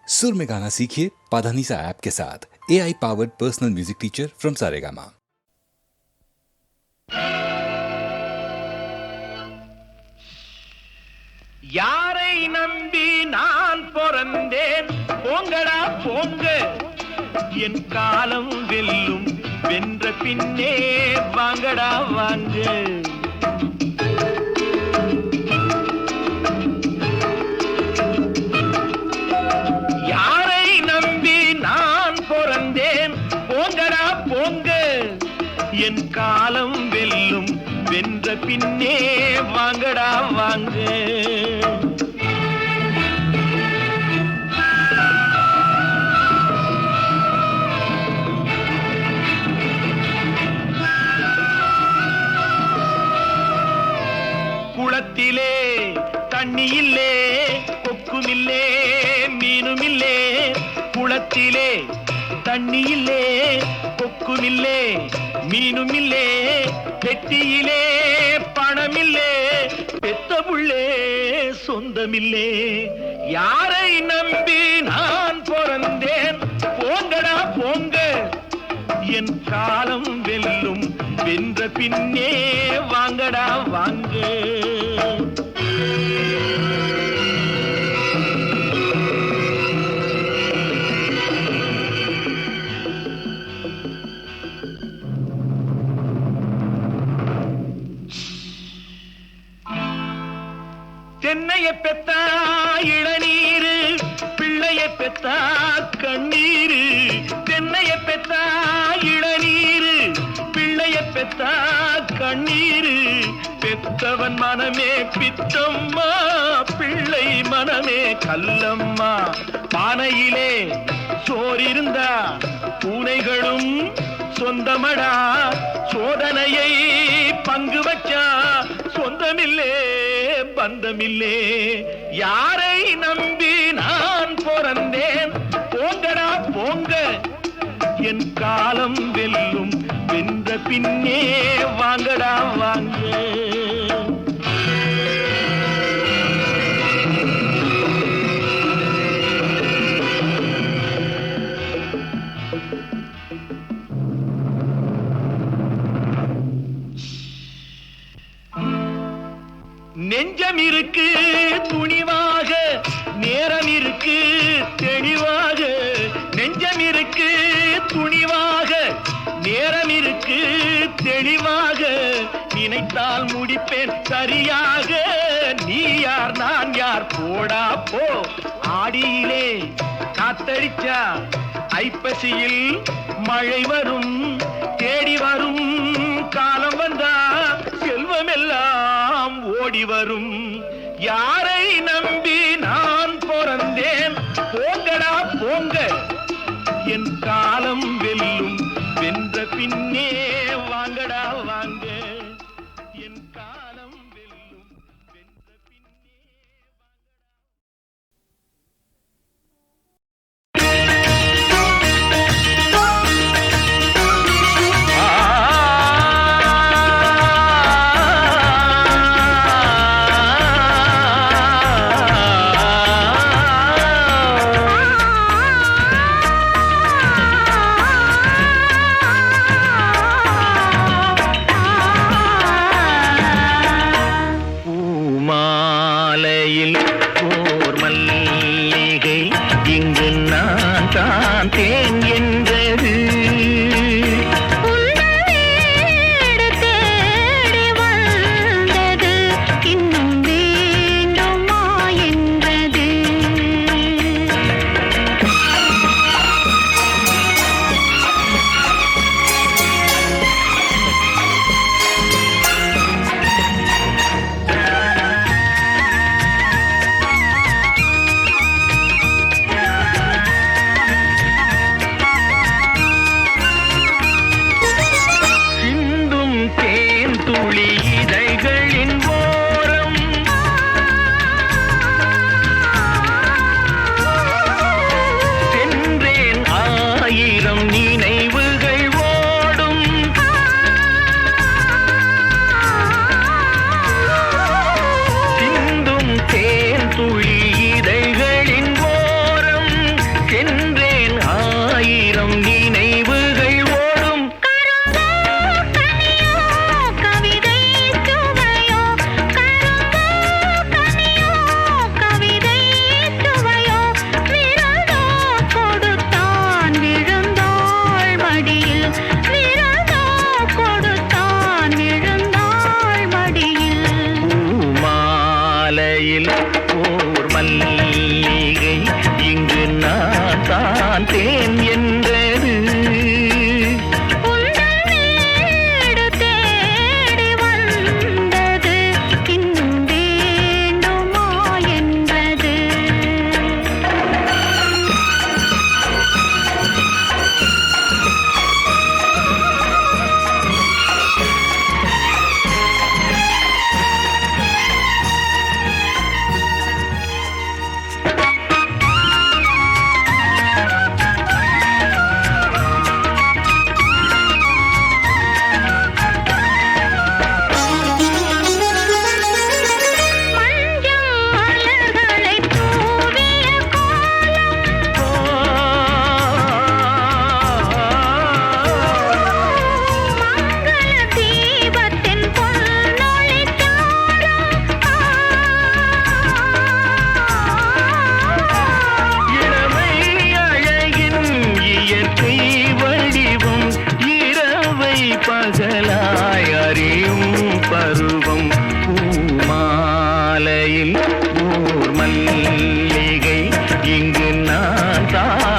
सुर में गाना सीखिए पाधानीसा ऐप के साथ। AI powered personal music teacher from Saregama. யாரை நம்பி நான் பிறந்தேன் போங்கடா போங்க என் காலம் வெல்லும் வென்ற பின்னே வாங்கடா வாங்க யாரை நம்பி நான் பிறந்தேன் போங்கடா போங்க என் காலம் வெல்லும் வென்ற பின்னே வாங்கடா வாங்க குளத்திலே தண்ணி இல்லே கொக்குமில்லே மீனுமில்லே குளத்திலே தண்ணி இல்லே கொக்குமில்லே மீனுமில்லே பெட்டியிலே பணமில்லே பெத்த புள்ளே சொந்தமில்லே யாரை நம்பி நான் பிறந்தேன் போங்கடா போங்க என் காலம் வெல்லும் வென்ற பின்னே வாங்கடா வாங்க தென்னைய பெத்தா இளநீரு பிள்ளைய பெத்தா கண்ணீரு தென்னைய பெத்தா இளநீரு பிள்ளைய பெத்தா கண்ணீரு பெத்தவன் மனமே பித்தம்மா பிள்ளை மனமே கல்லம்மா பானையிலே சோறிருந்தா பூனைகளும் சொந்தமடா சோதனையை பங்கு வச்சா சொந்தமில்லே பந்தமில்லே யாரை நம்பி நான் பிறந்தேன் போங்கடா போங்க என் காலம் வெல்லும் வென்ற பின்னே வாங்கடா வாங்க நெஞ்சம் இருக்கு துணிவாக நேரம் இருக்கு தெளிவாக நெஞ்சம் இருக்கு துணிவாக நேரம் இருக்கு தெளிவாக நினைத்தால் முடிப்பேன் சரியாக நீ யார் நான் யார் போடா போ ஆடியிலே காத்தடிச்சா ஐப்பசியில் மழை வரும் தேடி வரும் காலம் வந்தா செல்வம் எல்லாம் ஓடி வரும் யாரை நம்பி நான் பிறந்தேன் போங்கடா போங்க என் காலம் வெல்லும் வென்ற பின்னே வாங்கடா வாங்க என் காலம் வெல்லும் வென்ற பின்னே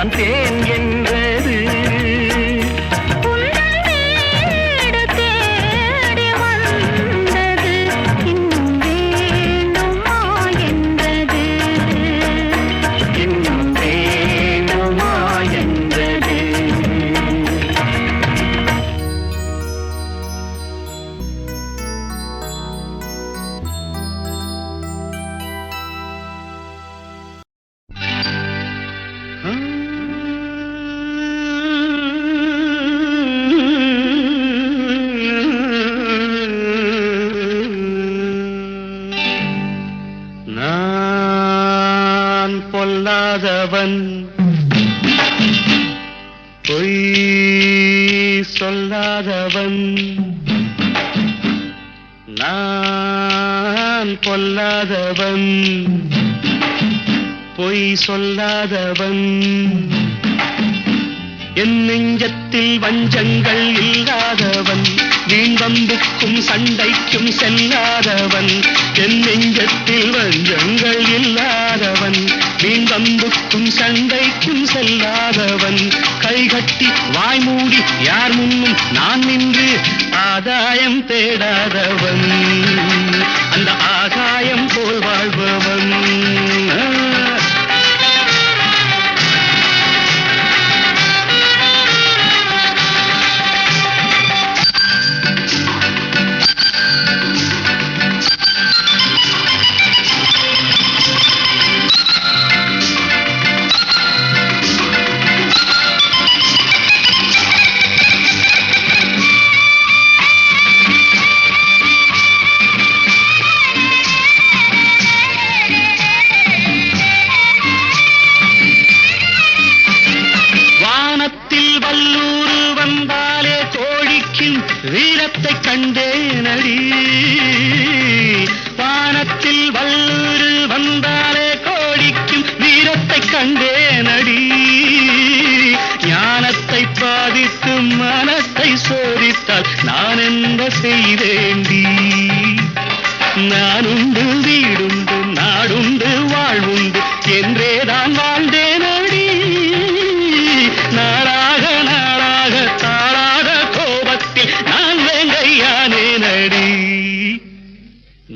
தான் தேன் என்றது. நான் பொல்லாதவன், பொய் சொல்லாதவன். நான் பொல்லாதவன், பொய் சொல்லாதவன். என் நெஞ்சத்தில் வஞ்சங்கள் இல்லாதவன், வீண்வம்புக்கும் சண்டைக்கும் செல்லாதவன். என் நெஞ்சத்தில் வஞ்சங்கள் இல்லாதவன், வீண்வம்புக்கும் சண்டைக்கும் செல்லாதவன். கைகட்டி வாய்மூடி யார் முன்னும் நான் நின்று ஆதாயம் தேடாதவன், அந்த ஆகாயம் போல் வாழ்பவன். வீரத்தை கண்டேனடி, வானத்தில் வல்லூரு வந்தாலே கோடிக்கும் வீரத்தை கண்டேனடி. ஞானத்தை பாதித்து மனத்தை சோதித்தால் நான் என்ன செய்தேண்டி? நானுண்டு வீடுண்டு நாடுண்டு வாழ்வுண்டு என்றேதான் வாழ்ந்தேனடி. நாளாக நாளாக தாளாக கோபத்தில் நான் வேங்கையானேனடி.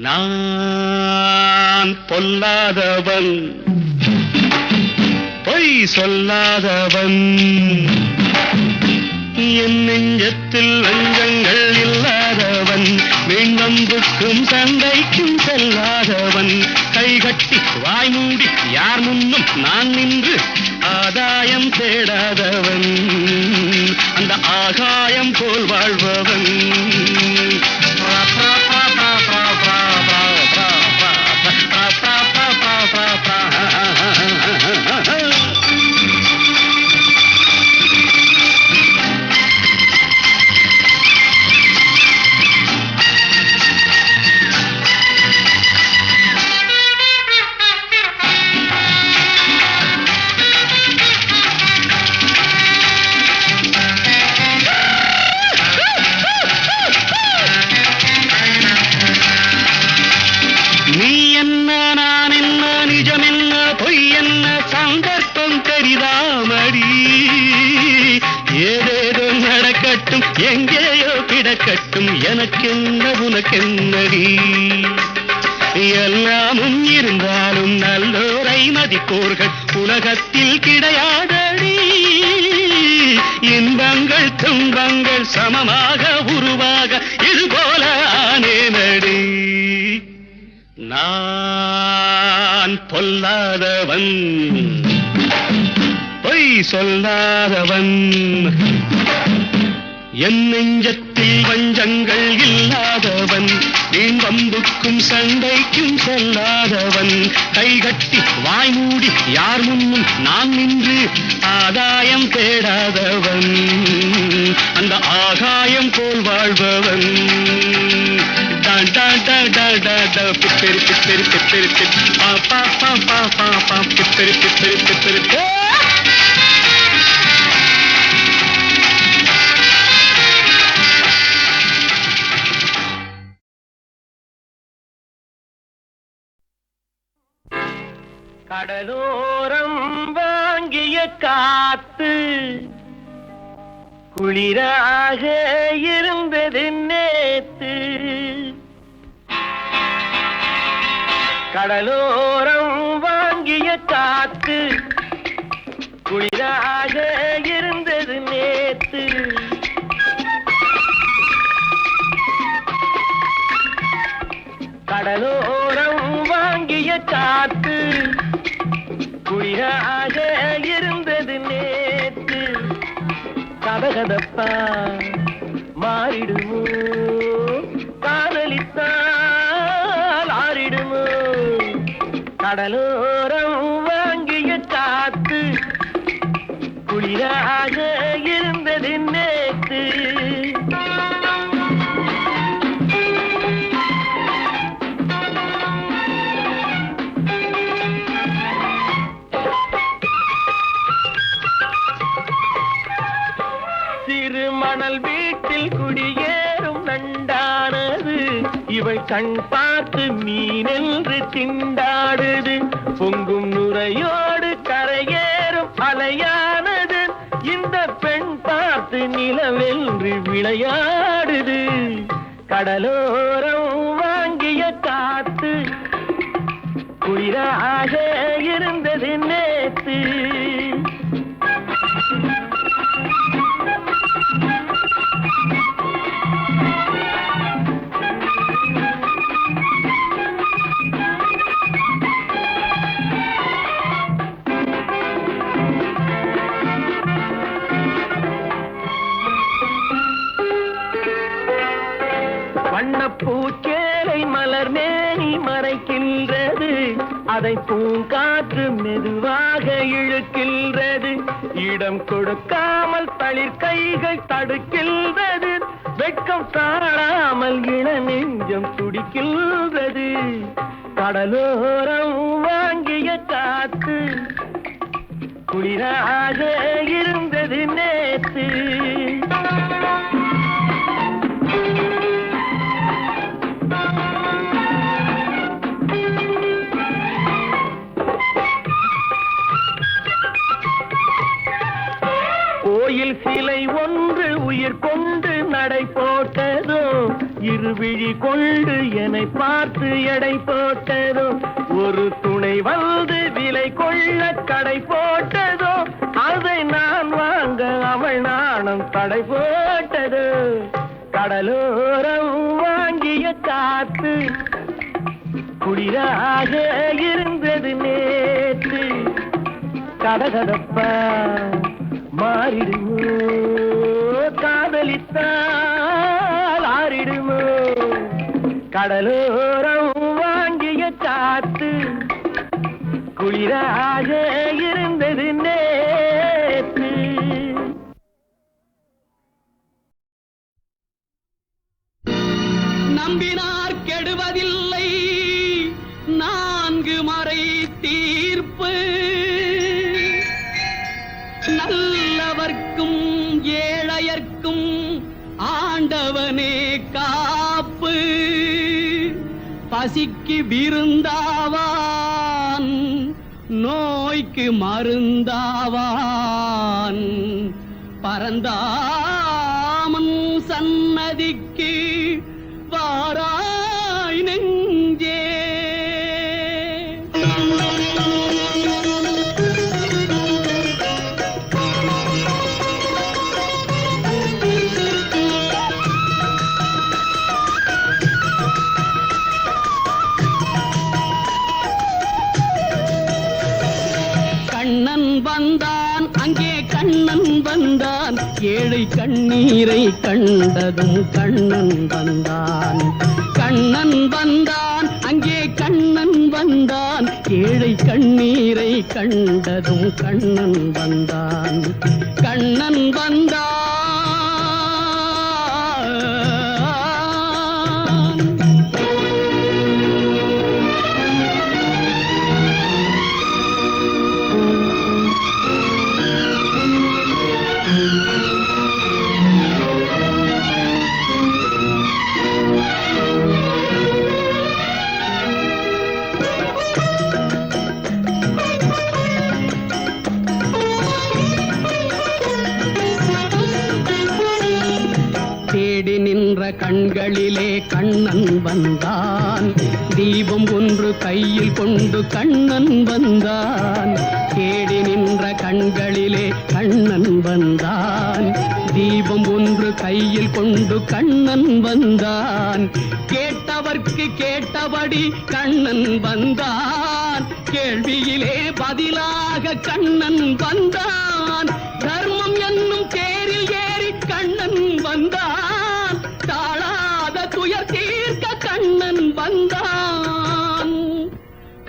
நான் பொல்லாதவன், பொய் சொல்லாதவன். என் நெஞ்சத்தில் வஞ்சங்கள் இல்லாதவன், வீண்வம்புக்கும் சண்டைக்கும் செல்லாதவன். கைகட்டி வாய்மூடி யார் முன்னும் நான் நின்று ஆதாயம் தேடாதவன், அந்த ஆகாயம் போல் வாழ்பவன். ஏதேதோ நடக்கட்டும் எங்கேயோ கிடக்கட்டும் எனக்கென்ன உனக்கென்னடி. எல்லாமும் இருந்தாலும் நல்லோரை மதிப்போர்கள் உலகத்தில் கிடையாதடி. இன்பங்கள் துன்பங்கள் சமமாக உருவாக இதுபோல ஆனேனடி. நான் பொல்லாதவன், பொய் சொல்லாதவன். என் நெஞ்சத்தில் வஞ்சங்கள் இல்லாதவன், வீண்வம்புக்கும் சண்டைக்கும் செல்லாதவன். கைகட்டி வாய்மூடி யார் முன்னும் நான் நின்று ஆதாயம் தேடாதவன், அந்த ஆகாயம் போல் வாழ்பவன். பிப்பெரு பிப்பெரு பிப்பெரு பா பா பா பா பா பா பிப்பெரு பிப்பெரு பிப்பெரு. கடலோரம் வாங்கிய காத்து குளிராக இருந்தது நேத்து. கடலோரம் வாங்கிய காத்து குளிராக இருந்தது நேத்து. கடலோரம் வாங்கிய காத்து குளிராக இருந்தது நேத்து. கதகதப்பா மாறிடுமோ, காதலித்தால் ஆறிடுமோ. கடலோரம் வாங்கிய காத்து குளிராக இருந்தது நேத்து. மணல் வீட்டில் குடியேறும் நண்டானது இவள் கண் பார்த்து மீனென்று திண்டாடுது. பொங்கும் நுரையோடு கரையேறும் அலையானது இந்த பெண் பார்த்து நிலவென்று விளையாடுது. கடலோரம் வாங்கிய காத்து குளிராக இருந்தது நேத்து. வண்ணப்பூச்சேலை மலர் மேனி மறைக்கின்றது, அதை பூங்காற்று மெதுவாக இழுக்கின்றது. இடம் கொடுக்காமல் தளிர் கைகள் தடுக்கின்றது, வெட்கம் தாழாமல் இள நெஞ்சம் துடிக்கின்றது. கடலோரம் வாங்கிய காத்து குளிராக இருந்தது நேத்து. கோயில் சிலை ஒன்று உயிர் கொண்டு நடை போட்டதோ, இருவிழி கொண்டு என்னை பார்த்து எடை போட்டதோ. ஒரு துணை வந்து விலை கொள்ள கடை போட்டதோ, அதை நான் வாங்க அவள் நாணம் தடை போட்டதோ. கடலோரம் வாங்கிய காத்து குளிராக இருந்தது நேற்று. கதகதப்பா மாறிடுமோ, காதலித்தால் ஆறிடுமோ. கடலோரம் வாங்கிய காத்து குளிராக இருந்தது நேற்று. நம்பினார் கெடுவதில்லை நான்கு மறை தீர்ப்பு. நல்லவர்க்கும் ஏழையர்க்கும் ஆண்டவனே காப்பு. பசிக்கு விருந்தாவான், நோய்க்கு மருந்தாவான். பரந்தாமன் சன்னதிக்கு வாராய் நெஞ்சே. கண்ணன் வந்தான், அங்கே கண்ணன் வந்தான். ஏழை கண்ணீரை கண்டதும் கண்ணன் வந்தான். கண்ணன் வந்தான், அங்கே கண்ணன் வந்தான். ஏழை கண்ணீரை கண்டதும் கண்ணன் வந்தான். கண்ணன் வந்தான். கண்களிலே கண்ணன் வந்தான். தீபம் ஒன்று கையில் கொண்டு கண்ணன் வந்தான். தேடி நின்ற கண்களிலே கண்ணன் வந்தான். தீபம் ஒன்று கையில் கொண்டு கண்ணன் வந்தான். கேட்டவர்க்கு கேட்டபடி கண்ணன் வந்தான். கேள்வியிலே பதிலாக கண்ணன் வந்தான். தர்மம் என்னும் தேரில் ஏறி கண்ணன் வந்தான். தாழாத துயர் தீர்க்க கண்ணன் வந்தான்.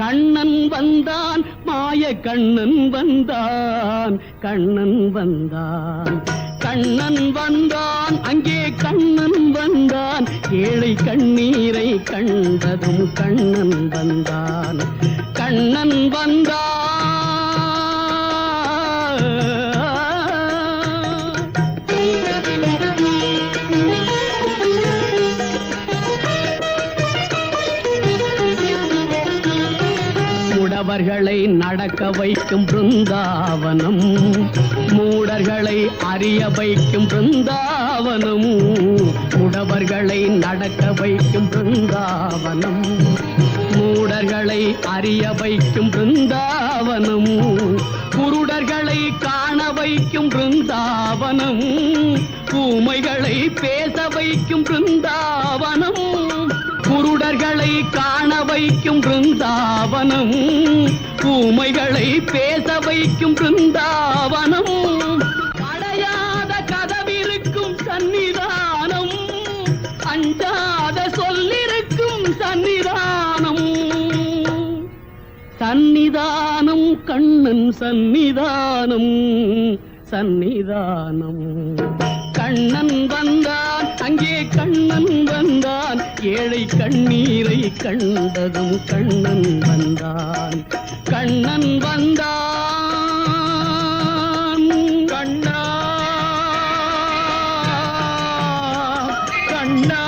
கண்ணன் வந்தான், மாய கண்ணன் வந்தான். கண்ணன் வந்தான், கண்ணன் வந்தான், அங்கே கண்ணன் வந்தான். ஏழை கண்ணீரை கண்டதும் கண்ணன் வந்தான். கண்ணன் வந்தான். முடவர்களை நடக்க வைக்கும் பிருந்தாவனம், மூடர்களை அறிய வைக்கும் பிருந்தாவனம். முடவர்களை நடக்க வைக்கும் பிருந்தாவனம், மூடர்களை அறிய வைக்கும் பிருந்தாவனம். குருடர்களை காண வைக்கும் பிருந்தாவனம், ஊமைகளை பேச வைக்கும் பிருந்தாவனம். குருடர்களை காண வைக்கும் பிருந்தாவனம், ஊமைகளை பேச வைக்கும் பிருந்தாவனம். அடையாத கதவிருக்கும் சன்னிதானம், அஞ்சாத சொல்லிருக்கும் சன்னிதானம். சன்னிதானம் கண்ணன் சன்னிதானம், சன்னிதானம். கண்ணன் வந்தான், அங்கே கண்ணன் வந்தான். ஏழை கண்ணீரை கண்டதும் கண்ணன் வந்தான். கண்ணன் வந்தான். கண்ணா கண்ணா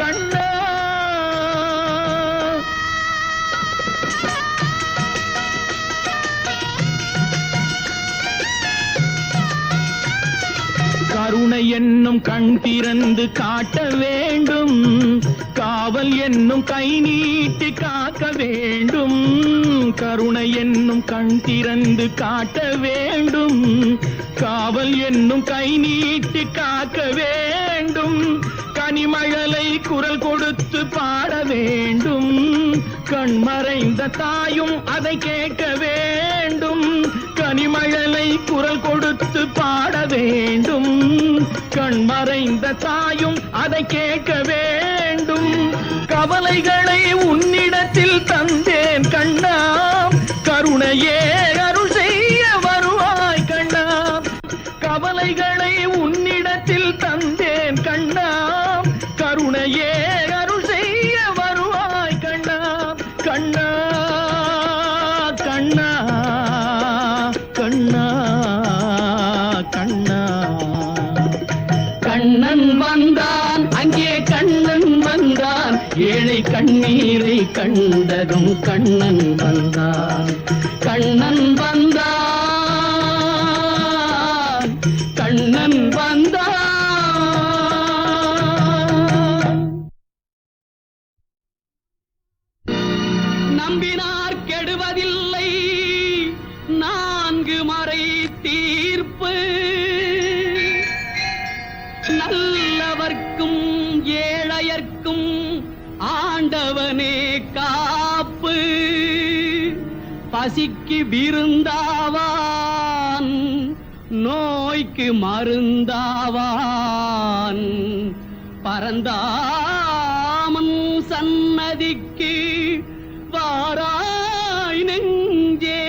கண்ணா. கருணை என்னும் கண் திறந்து காட்ட வேண்டும். காவல் என்னும் கை நீட்டி காக்க வேண்டும். கருணை என்னும் கண் திறந்து காட்ட வேண்டும். காவல் என்னும் கை நீட்டி காக்க வேண்டும். கனிமழலை குரல் கொடுத்து பாட வேண்டும். கண்மறைந்த தாயும் அதை கேட்க வேண்டும். கனிமழலை குரல் கொடுத்து பாட வேண்டும். கண்மறைந்த தாயும் அதை கேட்க வேண்டும். கவலைகளை உன்னிடத்தில் தந்தேன் கண்ணா, கருணையே அருள் செய்ய வருவாய் கண்ணா. கவலைகளை உன்னிடத்தில் தந்தேன் கண்ணா, கருணையே அருள் செய்ய வருவாய் கண்ணா. கண்ணா கண்ணா கண்ணா கண்ணா. கண்ணன் வந்தான், அங்கே கண்ணன் வந்தான். ஏழை கண்ணீரை கண்டதும் கண்ணன் வந்தான். கண்ணன் வந்தான், கண்ணன் வந்தான். நம்பினார் கெடுவதில்லை நான்கு மறை தீர்ப்பு. நல்லவர்க்கும் ஏழையர்க்கும் ஆண்டவனே காப்பு. பசிக்கு விருந்தாவான், நோய்க்கு மருந்தாவான். பரந்தாமன் சன்னதிக்கு வாராய் நெஞ்சே.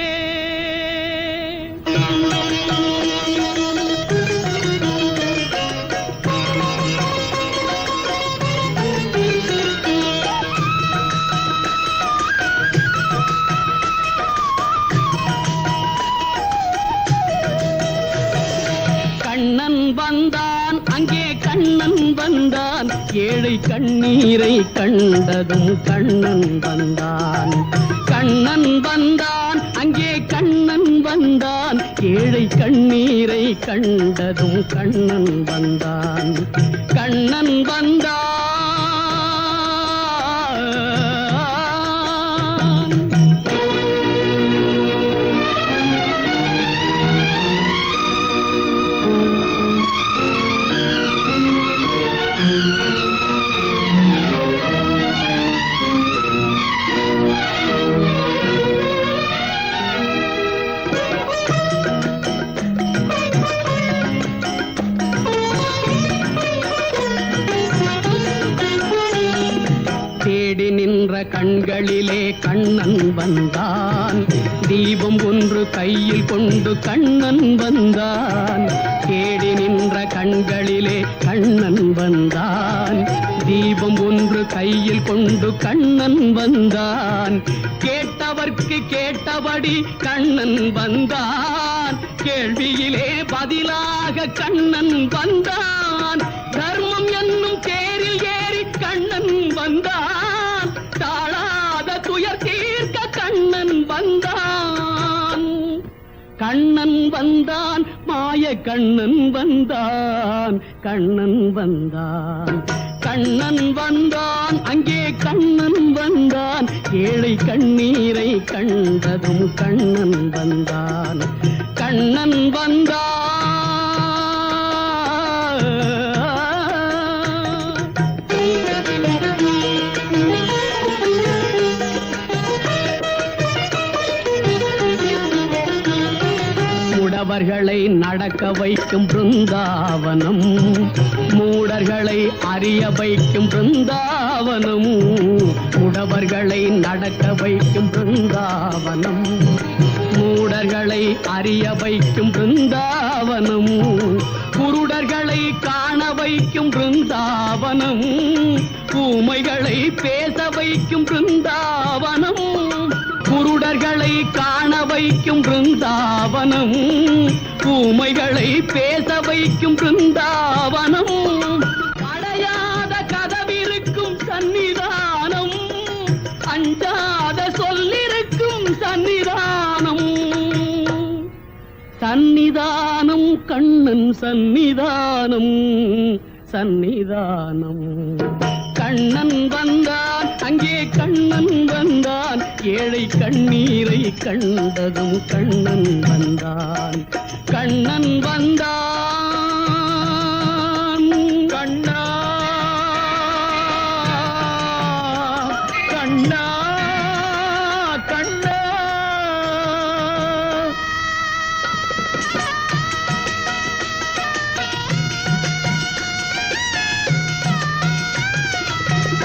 கண்ணன் வந்தான், அங்கே கண்ணன் வந்தான். ஏழை கண்ணீரை கண்டதும் கண்ணன் வந்தான். கண்ணன் வந்தான், அங்கே கண்ணன் வந்தான், ஏழை கண்ணீரை கண்டதும் கண்ணன் வந்தான். கண்ணன் வந்தான். தேடி நின்ற கண்களிலே கண்ணன் வந்தான், தீபம் ஒன்று கையில் கொண்டு கண்ணன் வந்தான். தேடி நின்ற கண்களிலே கண்ணன் வந்தான், தீபம் ஒன்று கையில் கொண்டு கண்ணன் வந்தான். கேட்டவர்க்கு கேட்டபடி கண்ணன் வந்தான், கேள்வியிலே பதிலாக கண்ணன் வந்தான். தர்மம் என்னும் தேரில் ஏறி கண்ணன் வந்தான், தாழாத துயர் தீர்க்க கண்ணன் வந்தான். கண்ணன் வந்தான், மாய கண்ணன் வந்தான், கண்ணன் வந்தான். கண்ணன் வந்தான், அங்கே கண்ணன் வந்தான், ஏழை கண்ணீரை கண்டதும் கண்ணன் வந்தான். கண்ணன் வந்தான். உடவர்களை நடக்க வைக்கும் பிருந்தாவனம், மூடர்களை அறிய வைக்கும் பிருந்தாவனம். உடவர்களை நடக்க வைக்கும் பிருந்தாவனம், மூடர்களை அறிய வைக்கும் பிருந்தாவனம். குருடர்களை காண வைக்கும் பிருந்தாவனம், ஊமைகளை பேச வைக்கும் பிருந்தாவனம். குருடர்களை காண வைக்கும் பிருந்தாவனம், ஊமைகளை பேச வைக்கும் பிருந்தாவனம். அடையாத கதவிருக்கும் சன்னிதானம், அஞ்சாத சொல்லிருக்கும் சன்னிதானம். சன்னிதானம் கண்ணன் சன்னிதானம், சன்னிதானம். கண்ணன் வந்தான், அங்கே கண்ணன் வந்தான், ஏழை கண்ணீரை கண்டதும் கண்ணன் வந்தான். கண்ணன் வந்தான். கண்ணா கண்ணா கண்ணா.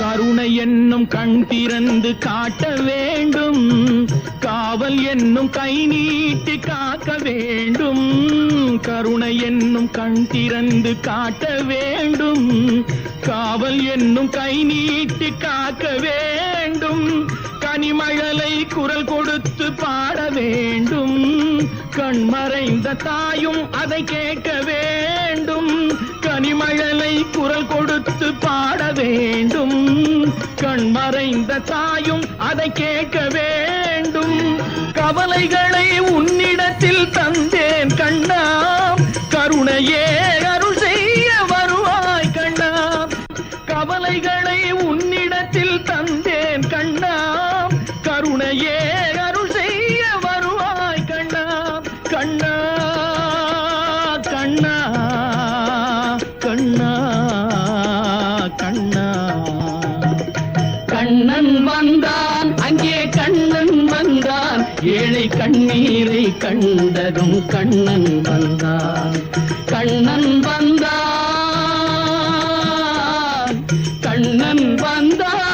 கருணை என்னும் கண் திறந்து காட்ட வேண்டும், காவல் என்னும் கை நீட்டி காக்க வேண்டும். கருணை என்னும் கண் திறந்து காட்ட வேண்டும், காவல் என்னும் கை நீட்டி காக்க வேண்டும். கனிமழலை குரல் கொடுத்து பாட வேண்டும், கண்மறைந்த தாயும் அதை கேட்க வேண்டும். கனிமழலை குரல் கொடுத்து பாட வேண்டும், கண்மறைந்த தாயும் அதை கேட்க வேண்டும். கவலைகளை உன்னிடத்தில் தந்தேன் கண்ணா, கருணையே அருள் செய்ய வருவாய் கண்ணா. கவலைகளை உன்னிடத்தில் தந்தேன் கண்ணா, கருணையே அருள் செய்ய வருவாய் கண்ணா. கண்ணா கண்ணா கண்ணா கண்ணா. கண்ணன் வந்தான், அங்கே கண்ணன் வந்தான், ஏழை கண்ணீரை கண்டதும் கண்ணன் வந்தான். கண்ணன் வந்தான், கண்ணன் வந்தான்.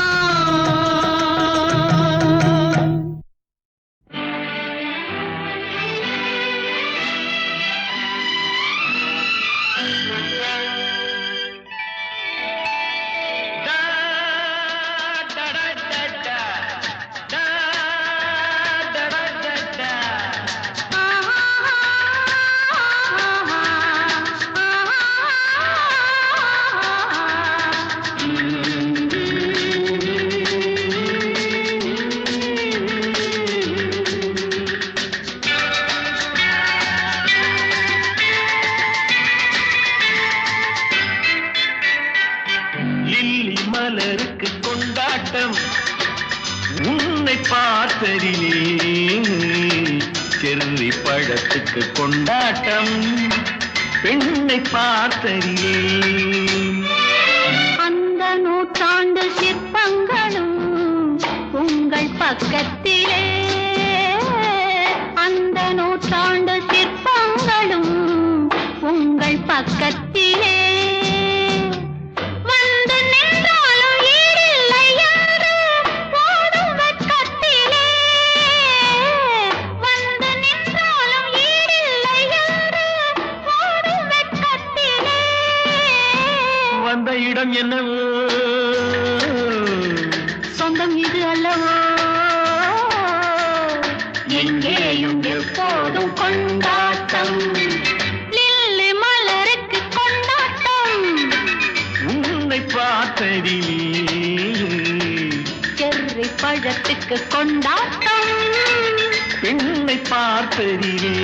பார்த்ததிலே செர்ரி பழத்துக்கு கொண்டாட்டம் பெண்ணை பார்த்ததிலே அந்த நூற்றாண்டு சிற்பங்களும் உங்கள் பக்கத்திலே அந்த நூற்றாண்டு சிற்பங்களும் உங்கள் பக்கத்திலே வந்து நின்றாலும் ஈடில்லை என்று ஓடும் வெட்கத்திலே வந்து நின்றாலும் ஈடில்லை என்று ஓடும் வெட்கத்திலே வந்த இடம் என்னவோ சொந்தம் இது அல்லவோ எங்கேயும் எப்போதும் கொண்டாட்டம் லில்லி மலருக்கு கொண்டாட்டம் உன்னை பார்த்ததிலே செர்ரி பழத்துக்கு கொண்டாட்டம் பெண்ணை பார்த்ததிலே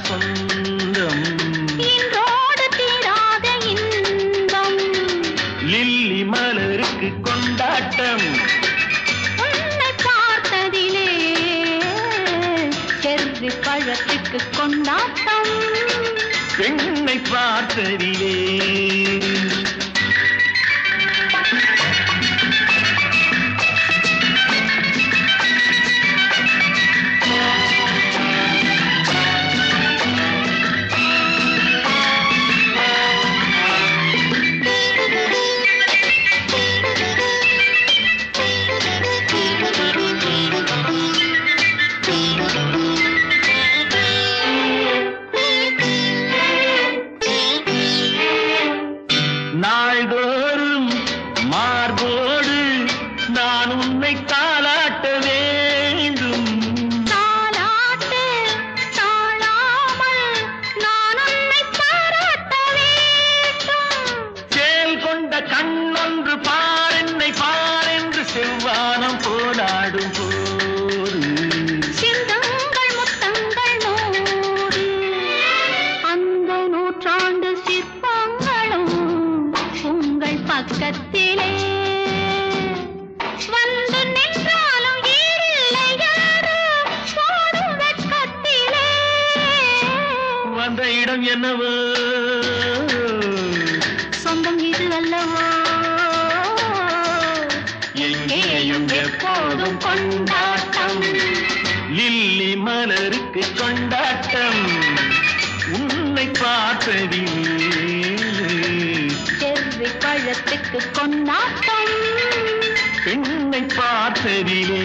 சொந்தம் இன்றோடு தீராத இன்பம் லில்லி மலருக்கு கொண்டாட்டம் உன்னை பார்த்ததிலே செர்ரி பழத்துக்கு கொண்டாட்டம் பெண்ணை பார்த்ததிலே நாள்தோறும் மார்போடு நான் உன்னை தாளாட்ட வேண்டும் தாளாட்டு தாழாமல் நான் உன்னை பாராட்ட வேண்டும் சேல் கொண்ட கண்ணொன்று பாரென்னை பாரென்று செவ்வானம் போலாடும் போது சிந்தங்கள் முத்தங்கள் நூறு அந்த நூற்றாண்டு சிற்பங்களும் உங்கள் பக்கத்திலே வந்து நின்றாலும் ஈடில்லை யாரு ஓடும் வெட்கத்திலே வந்த இடம் என்னவோ சொந்தம் இது அல்லவோ எங்கேயும் எப்போதும் கொண்டாட்டம் லில்லி மலருக்கு கொண்டாட்டம் உன்னை பார்த்ததிலே செர்ரி பழத்துக்கு கொண்டாட்டம் பெண்ணை பார்த்ததிலே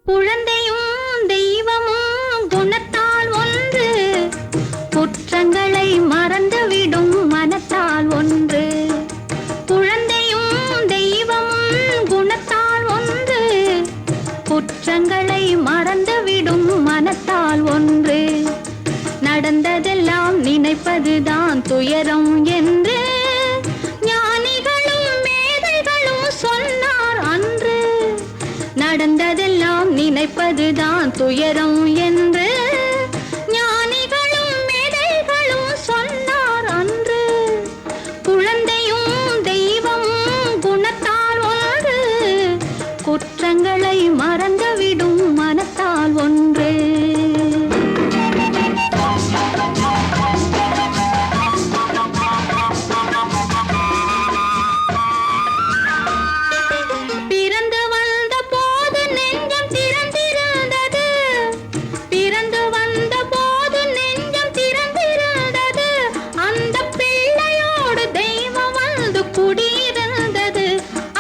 குழந்தையும் தெய்வமும் குணத்தால் ஒன்று குற்றங்களை துயரம் என்று ஞானிகளும் மேதைகளும் சொன்னார் அன்று. நடந்ததெல்லாம் நினைப்பதுதான் துயரம் என்று ஞானிகளும் மேதைகளும் சொன்னார் அன்று. குழந்தையும் தெய்வம் குணத்தால் ஒன்று, குற்றங்களை மறந்துவிடும் மனத்தால் ஒன்று. பிறந்து வந்த போது நெஞ்சம் திறந்திருந்தது, பிறந்து வந்த போது நெஞ்சம் திறந்திருந்தது. அந்த பிள்ளையோடு தெய்வம் வந்து குடியிருந்தது,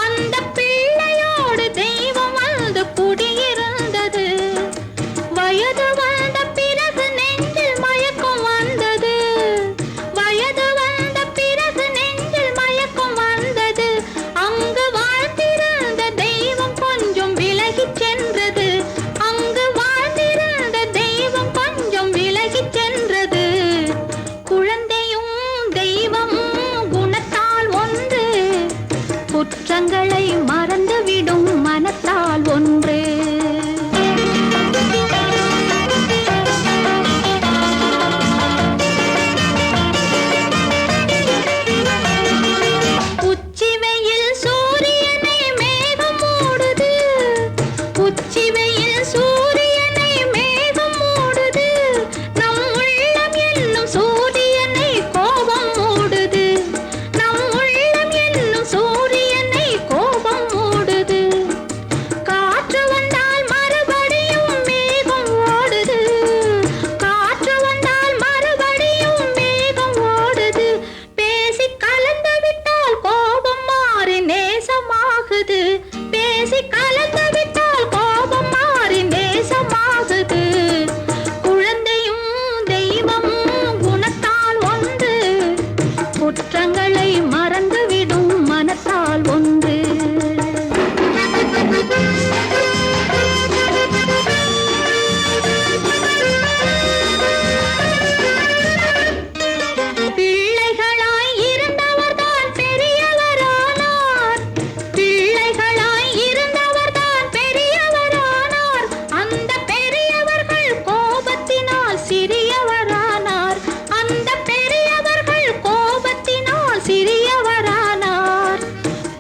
அந்த பிள்ளையோடு தெய்வம் வந்து குடியிருந்தது. வயது வந்த பிறகு நெஞ்சில் மயக்கம் வந்தது, வயது வந்த பிறகு நெஞ்சில் மயக்கம் வந்தது. அங்கு வாழ்ந்திருந்த தெய்வம் கொஞ்சம் விலகிச் சென்றது, அங்கு வாழ்ந்திருந்த தெய்வம் கொஞ்சம் விலகிச் சென்றது. குழந்தையும் தெய்வமும் குணத்தால் ஒன்று, குற்றங்களை மறந்துவிடும் மனத்தால் ஒன்று. உச்சி வெயில் சூரியனை மேகம் மூடுது, உச்சி வெயில் சூரியனை மேகம் மூடுது. நம் உள்ளம் என்னும் சூரியனை கோபம் மூடுது, நம் உள்ளம் என்னும் சூரியனை கோபம் மூடுது. காற்று வந்தால் மறுபடியும் மேகம் ஓடுது, காற்று வந்தால் மறுபடியும் மேகம் ஓடுது. பேசி கலந்து விட்டால் கோபம் மாறி நேசமாகுது, பேசி கலந்து விட்டால் கோபம் மாறி நேசமாகுது. குழந்தையும் தெய்வமும் குணத்தால் ஒன்று, குற்றங்களை மறந்துவிடும் மனத்தால் ஒன்று. பிள்ளைகளாய் இருந்தவர்தான் பெரியவரானார், பிள்ளைகளாய் இருந்தவர்தான் பெரியவரானார். அந்த பெரியவர்கள் கோபத்தினால் சிறியவரானார், அந்த பெரியவர்கள் கோபத்தினால் சிறியவரானார்.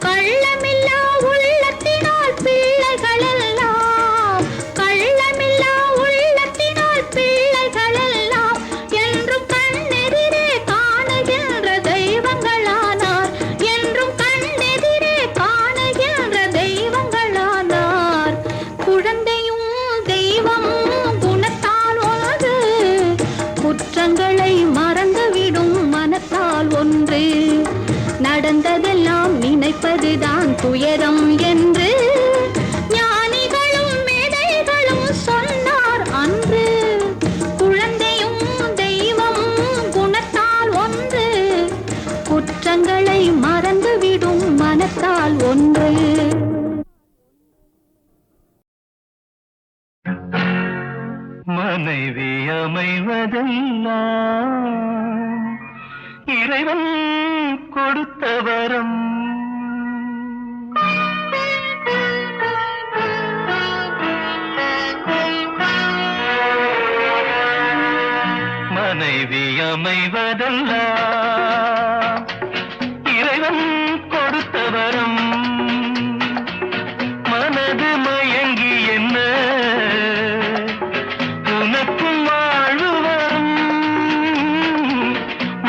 கள்ளமில்லா உள்ளத்தினால் பிள்ளைகள் எல்லாம், கள்ளமில்லா உள்ளத்தினால் பிள்ளைகள் எல்லாம் என்றும் கண்ணெதிரே காணுகின்ற தெய்வங்களானார், என்றும் கண்ணெதிரே காணுகின்ற தெய்வங்களானார். குழந்தையும் தெய்வமும் குணத்தால் ஒன்று, குற்றங்களை மறந்துவிடும் மனத்தால் ஒன்று. நடந்ததெல்லாம் நினைப்பதுதான் துயரம் என்று ஞானிகளும் மேதைகளும் சொன்னார் அன்று. குழந்தையும் தெய்வமும் குணத்தால் ஒன்று, குற்றங்களை மறந்துவிடும் மனத்தால் ஒன்று. மனைவி அமைவதெல்லாம் இறைவன் கொடுத்த வரம். மனைவி அமைவதெல்லாம் இறைவன் கொடுத்த வரம். மனது மயங்கி என்ன உனக்கும் வாழ்வு வரும்,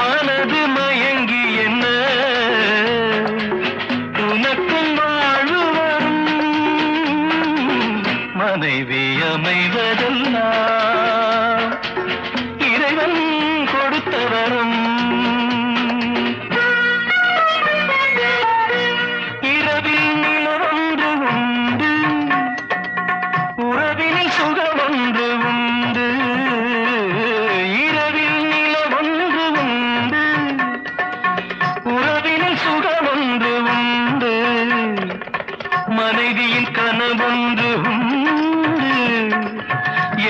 மனது மயங்கி என்ன உனக்கும் வாழ்வு வரும். மனைவி அமைவதெல்லாம் இறைவன் கொடுத்த வரம். இரவில் நிலவொன்று உண்டு, உறவினில் சுகமொன்று உண்டு. இரவில் நிலவொன்று உண்டு, உறவினில் சுகமொன்று உண்டு. மனைவியின் கனவொன்று உண்டு,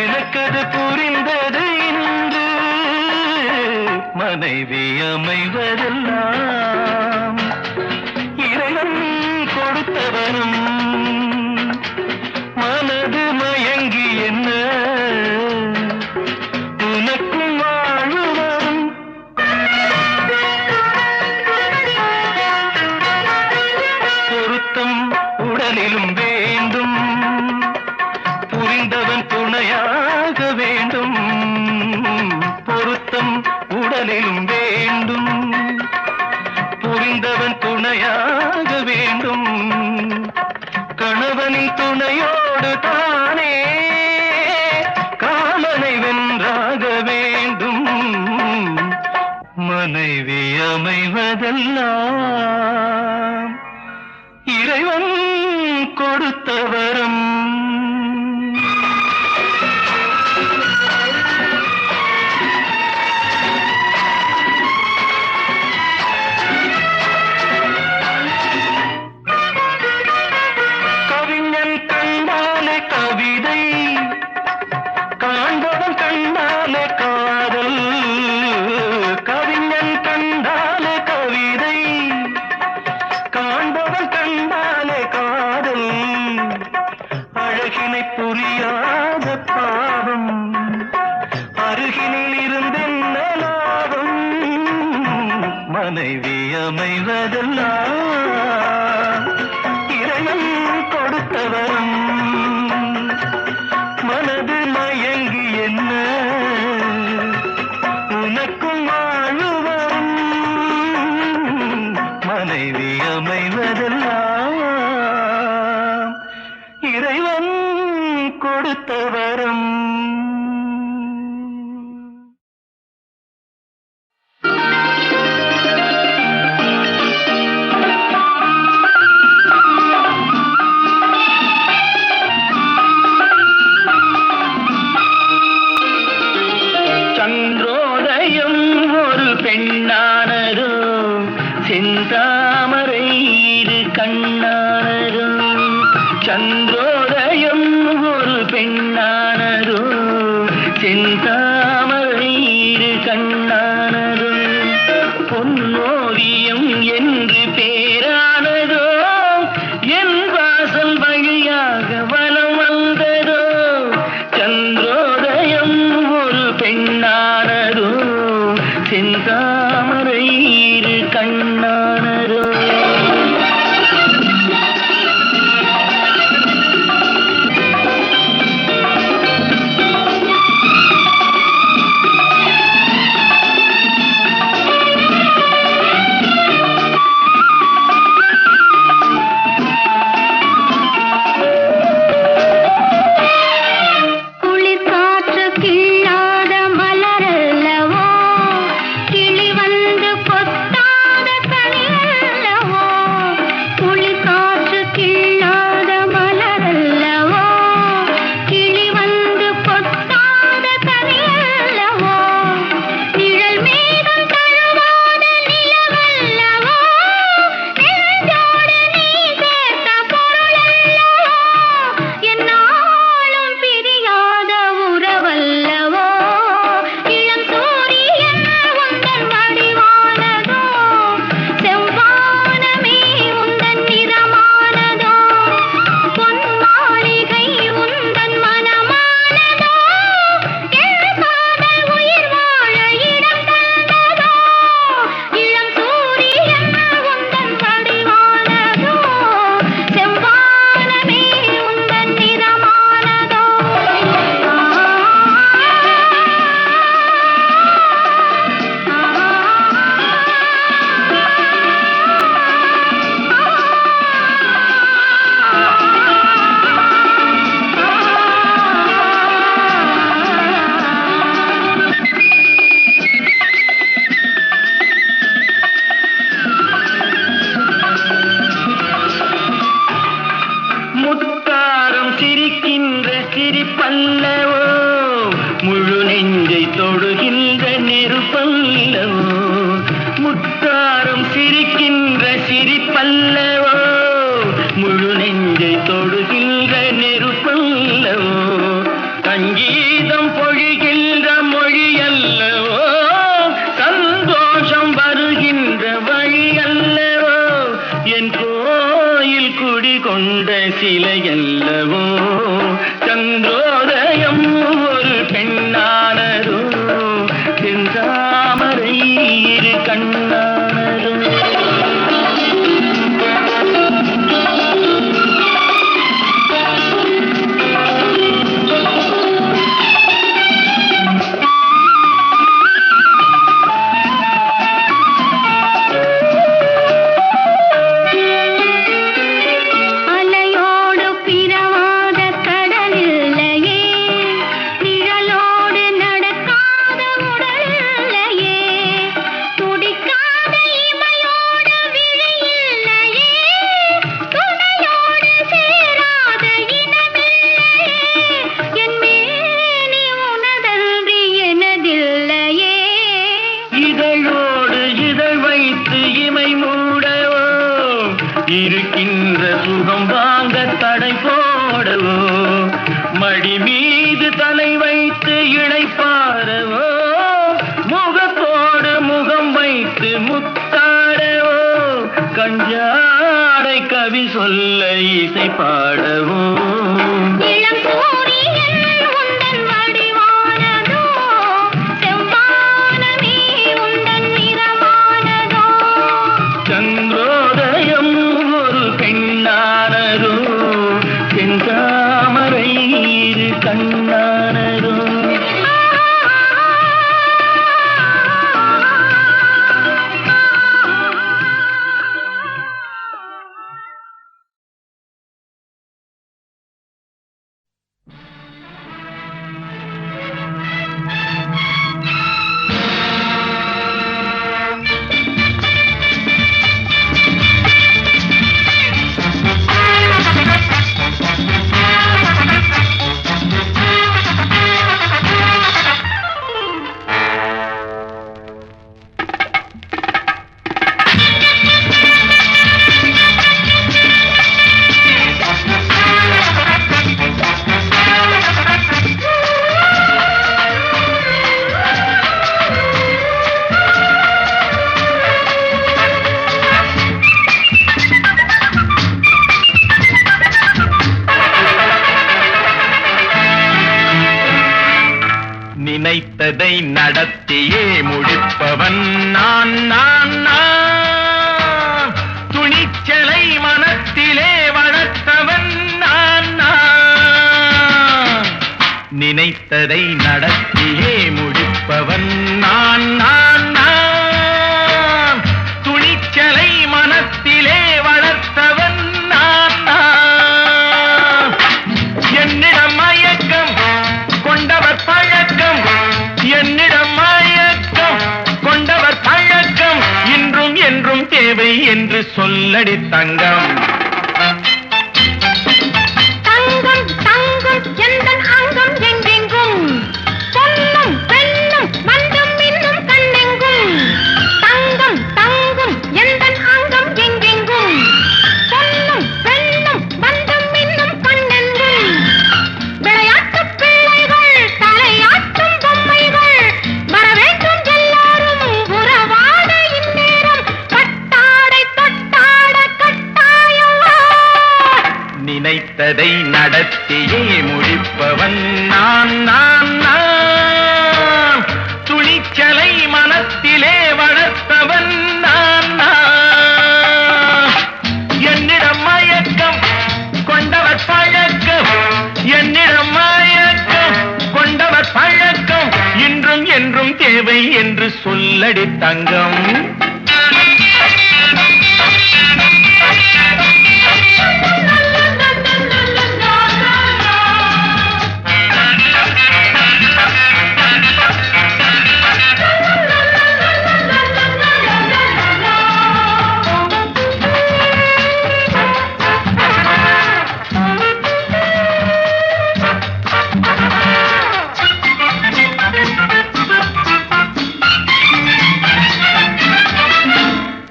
எனக்கது புரிந்தது இன்று. மனைவி மனைவி அமைவதெல்லாம் இறைவன் கொடுத்தவனும் மனது மயங்கி என்ன உனக்கும் வாழுவதும் பொருத்தம் உடலிலும் வேண்டும் புரிந்தவன் துணையாக வேண்டும் பொருத்தம் உடலிலும் வேண்டும் புரிந்தவன் துணையாக வேண்டும் கணவனின் துணையோடு தானே காமனை வென்றாக வேண்டும் மனைவி அமைவதெல்லாம் இறைவன் கொடுத்த வரம் கவிஞன் கண்டாலே கவிதை காண்பவன் கண்டாலே காதல் கவிஞன் கண்டாலே கவிதை காண்பவன் கண்டாலே காதல் அழகினை புரியாத பாவம் அருகினில் இருந்தென்ன லாபம் மனைவி அமைவதெல்லாம் இறைவன் கொடுத்தவரும் மனது மயங்கி என்ன உனக்கும் வாழுவரும் மனைவி அமைவதெல்லாம் இறைவன் கொடுத்தவரும் சந்திரோதயம் ஒரு பெண்ணானதோ செந்தாமரை இரு கண்ணானதோ சந்திரோதயம் ஒரு பெண்ணானதோ செந்தாமரை இரு கண்ணானதோ பொன்னோவியம் என்று பேரானதோ என் வாசல் வழியாக வலம் வந்ததோ சந்திரோதயம் ஒரு பெண்ணானதோ செந்தாமரை இரு கண்ணானதோ இருக்கின்ற சுகம் வாங்க தடை போடவோ மடி மீது தலை வைத்து இணைப்பாரவோ முகத்தோடு முகம் வைத்து முத்தாடவோ கஞ்சாடை கவி சொல்ல இசை பாடவோ சந்திரோதயம் ஒரு பெண்ணானதோ செந்தாமரை இரு கண்ணானதோ நினைத்ததை நடத்தியே முடிப்பவன் நான் நான் நான் துணிச்சலை மனத்திலே வளர்த்தவன் நான் நான் நினைத்ததை நடத்தியே முடிப்பவன் நான் நான் நான் துணிச்சலை மனத்திலே வளர்த்தவன் நான் நான் என்னிடம் மயக்கம் கொண்டவர் பழக்கம் என்னிடம் மயக்கம் கொண்டவர் பழக்கம் இன்றும் என்றும் தேவை என்று சொல்லடி தங்கம் தங்கம் தங்கம் எந்தன் அங்கம் எங்கெங்கும் பொன்னும் பெண்ணும் மண்டும் இன்னும் கண்ணெங்கும் தங்கம் தங்கம் எந்தன் அங்கம் எங்கெங்கும் பொன்னும் பெண்ணும் மண்டும் இன்னும் கண்ணெங்கும் விளையாட்டு பிள்ளைகள் தலையாட்டும் பொம்மைகள் வரவேண்டும் எல்லாரும் உறவாட இந்நேரம் பட்டாடை தொட்டாட கட்டாயவா நினைத்ததை நடத்தியே முடிப்பவன் நான் நான் நான் துணிச்சலை மனத்திலே வளர்த்தவன் நான் நான் என்னிடம் மயக்கம் கொண்டவர் பழக்கம் என்னிடம் மயக்கம் கொண்டவர் பழக்கம் இன்றும் என்றும் தேவை என்று சொல்லடி தங்கம்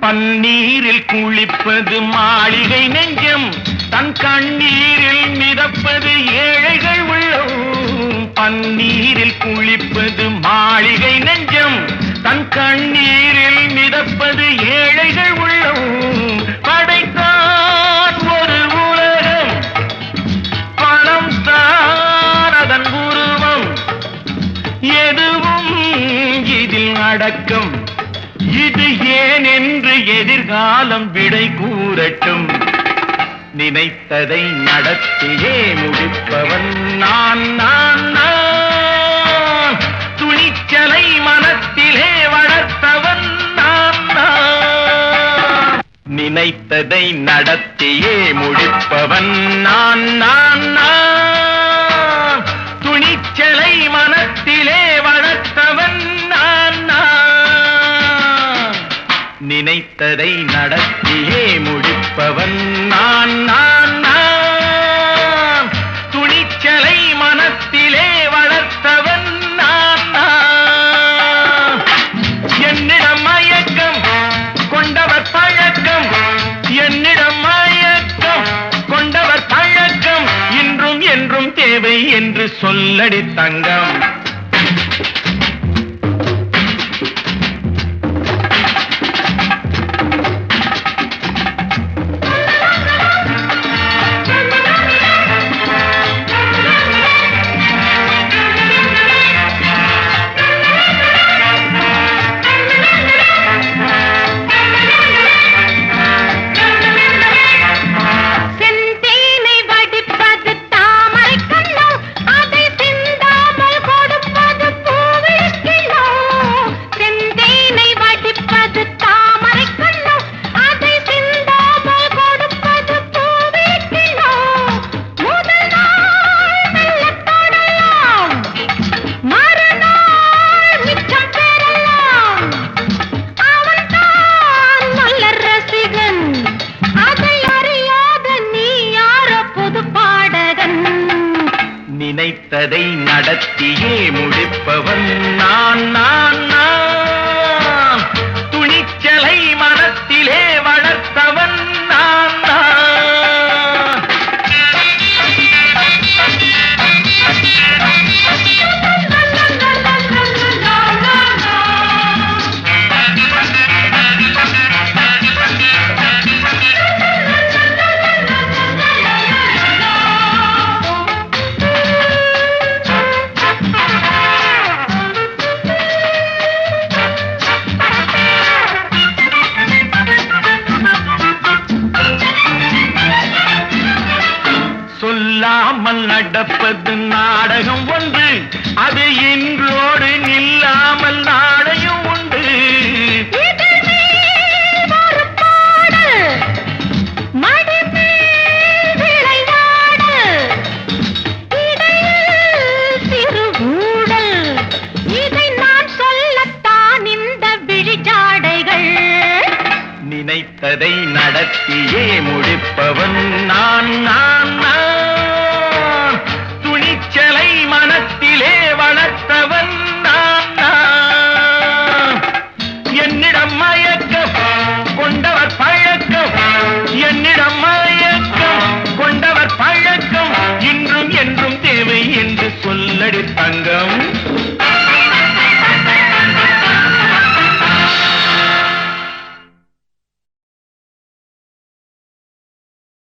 பன்னீரில் குளிப்பது மாளிகை நெஞ்சம் தன் கண்ணீரில் மிதப்பது ஏழைகள் உள்ளம் பன்னீரில் குளிப்பது மாளிகை நெஞ்சம் தன் கண்ணீரில் மிதப்பது ஏழைகள் உள்ளம் படைத்தான் ஒரு உலகம் பணம் தான் அதன் உருவம் எதுவும் இதில் அடக்கம் இது ஏன் என்று எதிர்காலம் விடை கூறட்டும் நினைத்ததை நடத்தியே முடிப்பவன் நான் நான் நான் துணிச்சலை மனத்திலே வளர்த்தவன் நான் நான் நினைத்ததை நடத்தியே முடிப்பவன் நான் நான் நான் துணிச்சலை மனத்திலே வளர்த்தவன் நான் நான் நினைத்ததை நடத்தியே முடிப்பவன் நான் நான் நான் துணிச்சலை மனத்திலே வளர்த்தவன் நான் நான் என்னிடம் மயக்கம் கொண்டவர் பழக்கம் என்னிடம் தேவை என்று சொல்லடி தங்கம். நினைத்ததை நடத்தியே முடிப்பவன் நான் நான் நான். துணிச்சலை மனத்திலே வளர்த்தவன் நான் நான். சொல்லாமல் நடப்பது நாடகம் ஒன்று, அது இன்றோடு நில்லாமல் நாளையும் உண்டு. இதை நான் சொல்லத்தான் இந்த விழிஜாடைகள். நினைத்ததை நடத்தியே முடிப்பவன் நான் நான் நான்.